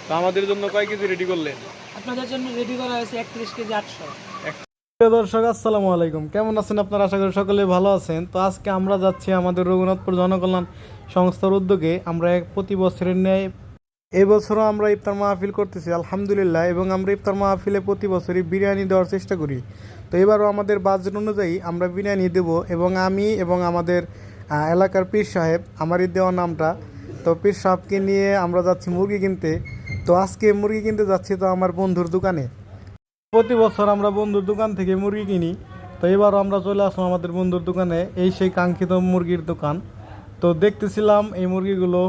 তো আমাদের জন্য কয় কেজি রেডি করলেন? আপনাদের জন্য রেডি করা হয়েছে 31 কেজি 800। প্রিয় দর্শক, আসসালামু আলাইকুম। কেমন আছেন আপনারা? আশা করি সকলে ভালো আছেন। তো আজকে আমরা যাচ্ছি আমাদের রঘুনাথপুর জনকল্যাণ সংস্থার উদ্যোগে। আমরা প্রতি বছরের ন্যায় এই বছরও আমরা ইফতার মাহফিল করতেছি আলহামদুলিল্লাহ, এবং আমরা ইফতার মাহফিলে প্রতি বছরই বিরিয়ানি দেওয়ার চেষ্টা করি। তো এবারও আমাদের বাজেট অনুযায়ী আমরা বিরিয়ানি দেব, এবং আমি এবং আমাদের এলাকার পীর সাহেব, আমারই দেওয়া নামটা, তো পীর সাহেবকে নিয়ে আমরা যাচ্ছি মুরগি কিনতে। তো আজকে মুরগি কিনতে যাচ্ছি তো আমার বন্ধুর দোকানে। প্রতি বছর আমরা বন্ধুর দোকান থেকে মুরগি কিনি, তো এবারও আমরা চলে আসলাম আমাদের বন্ধুর দোকানে। এই সেই কাঙ্ক্ষিত মুরগির দোকান। তো দেখতেছিলাম এই মুরগিগুলো।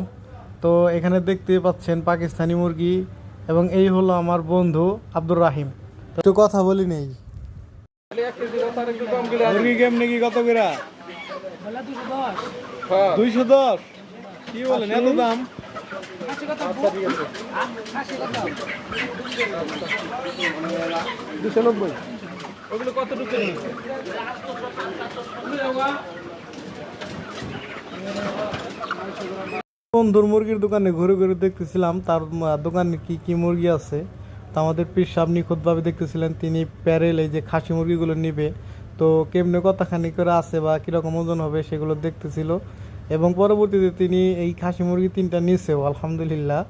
তো এখানে দেখতে পাচ্ছেন পাকিস্তানি মুরগি, এবং এই হলো আমার বন্ধু আব্দুর রাহিম। তো একটু কথা বলি নেই। মুরগি কেমনি কি কত করে? 210। কি বলেন, এত দাম? আচ্ছা ঠিক আছে, 290। ওগুলো কতটুকু? বন্ধুর মুরগির দোকানে ঘুরে ঘুরে দেখতেছিলাম তার দোকানে কি কি মুরগি আছে। তো আমাদের পীর সাহেব নিখুঁতভাবে দেখতেছিলেন, তিনি প্যারেল এই যে খাসি মুরগিগুলো নিবে, তো কেমনে কতখানি করে আছে বা কীরকম ওজন হবে সেগুলো দেখতেছিল। এবং পরবর্তীতে তিনি এই খাসি মুরগি 3টা নিছেও আলহামদুলিল্লাহ।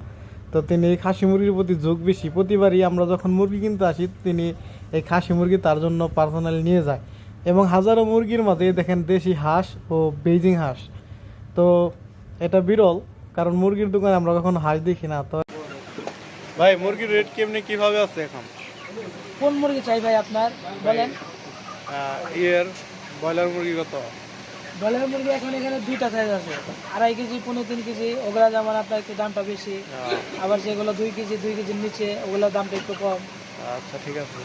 তো তিনি এই খাসি মুরগির প্রতি ঝোঁক বেশি। প্রতিবারই আমরা যখন মুরগি কিনতে আসি তিনি এই খাসি মুরগি তার জন্য পার্সোনালি নিয়ে যায়। এবং হাজারো মুরগির মাঝে দেখেন দেশি হাঁস ও বেইজিং হাঁস। তো এটা বিরল, কারণ মুরগির দোকানে আমরা কখনো হাঁস দেখি না। তো ভাই, মুরগির রেট কেমনি কিভাবে আছে এখন? কোন মুরগি চাই ভাই আপনার বলেন? ব্রয়লার মুরগি কত? ব্রয়লার মুরগি এখন এখানে 2টা সাইজ আছে, 2.5 কেজি 3 কেজি। ওগুলা যেমন আপনার একটু দামটা বেশি, আবার যেগুলো 2 কেজির নিচে ওগুলোর দামটা একটু কম। আচ্ছা ঠিক আছে।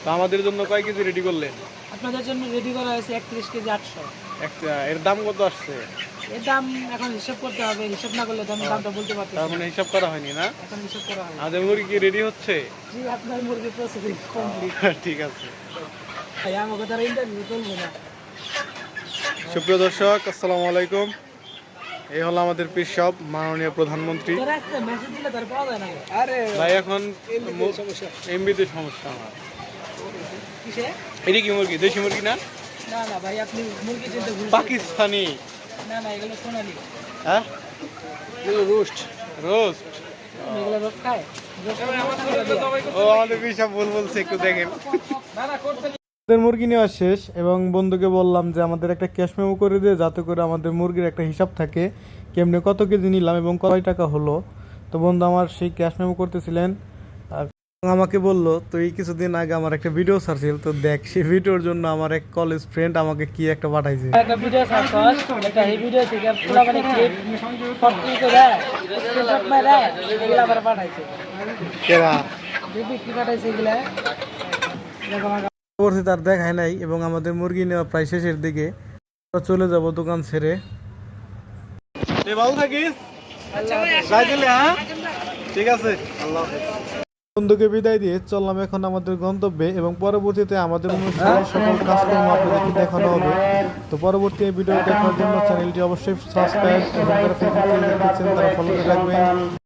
তো আমাদের জন্য কয় কেজি রেডি করলেন? আপনাদের জন্য রেডি করা হয়েছে 31 কেজি 800। এর দাম কত আসছে? এর দাম এখন হিসাব করতে হবে, হিসাব না করলে তো আমি দামটা বলতে পারছি না। তার মানে হিসাব করা হয়নি না? এখন হিসাব করা হবে। আমাদের মুরগি কি রেডি হচ্ছে? জি, আপনার মুরগি প্রসেসিং কমপ্লিট। ঠিক আছে ভাই, আমাকে তার ইন্টারভিউ চলবে না। সুপ্রিয় দর্শক, আসসালামু আলাইকুম। এই হলো আমাদের পীর সাহেব, মাননীয় প্রধানমন্ত্রী। তোরা একটা মেসেজ দিলে তার পাওয়া যায় না। আরে ভাই, এখন এমবিতে সমস্যা আমার। কিসে? এটা কি মুরগি? দেশি মুরগি না? না না ভাই, আপনি মুরগি চিনতে ভুল। পাকিস্তানি। না না, এগুলো সোনালি। হ্যাঁ, এগুলো রোস্ট। এগুলো রোজ খায়। ও, আমাদের পীর সাহেব ভুল বলছে, একটু দেখেন। আমাদের মুরগি নেওয়া শেষ, এবং বন্ধুকে বললাম যে আমাদের একটা ক্যাশ মেমো করে দিয়ে, যাতে করে আমাদের মুরগির একটা হিসাব থাকে কেমনে কত কেজি নিলাম এবং কত টাকা হলো। তো বন্ধু আমার সেই ক্যাশ মেমো করতেছিলেন, আর আমাকে বললো তুই কিছুদিন আগে আমার একটা ভিডিও ছাড়ছিল, তো দেখ সেই ভিডিওর জন্য আমার এক কলেজ ফ্রেন্ড আমাকে কি একটা পাঠাইছে। একটা ভিডিও ছাড়ছস, একটা এই ভিডিও থেকে পুরো মানে ক্লিপ ফটো করে স্ক্রিনশট মেরে এগুলা আবার পাঠাইছে। কেরা দিবি কি পাঠাইছে এগুলা? পরবর্তী তার দেখায় নাই, এবং আমাদের মুরগি নেওয়া প্রায় শেষের দিকে। আমরা চলে যাব দোকান ছেড়ে। ভালো থাকিস, হ্যাঁ ঠিক আছে, আল্লাহ হাফেজ। বন্ধুকে বিদায় দিয়ে চললাম এখন আমাদের গন্তব্যে, এবং পরবর্তীতে আমাদের অনুষ্ঠানের সকল কাজকর্ম আপনাদেরকে দেখানো হবে। তো পরবর্তী ভিডিও দেখার জন্য চ্যানেলটি অবশ্যই সাবস্ক্রাইব এবং যারা ফেসবুকে দেখছেন তারা ফলো করে রাখবেন।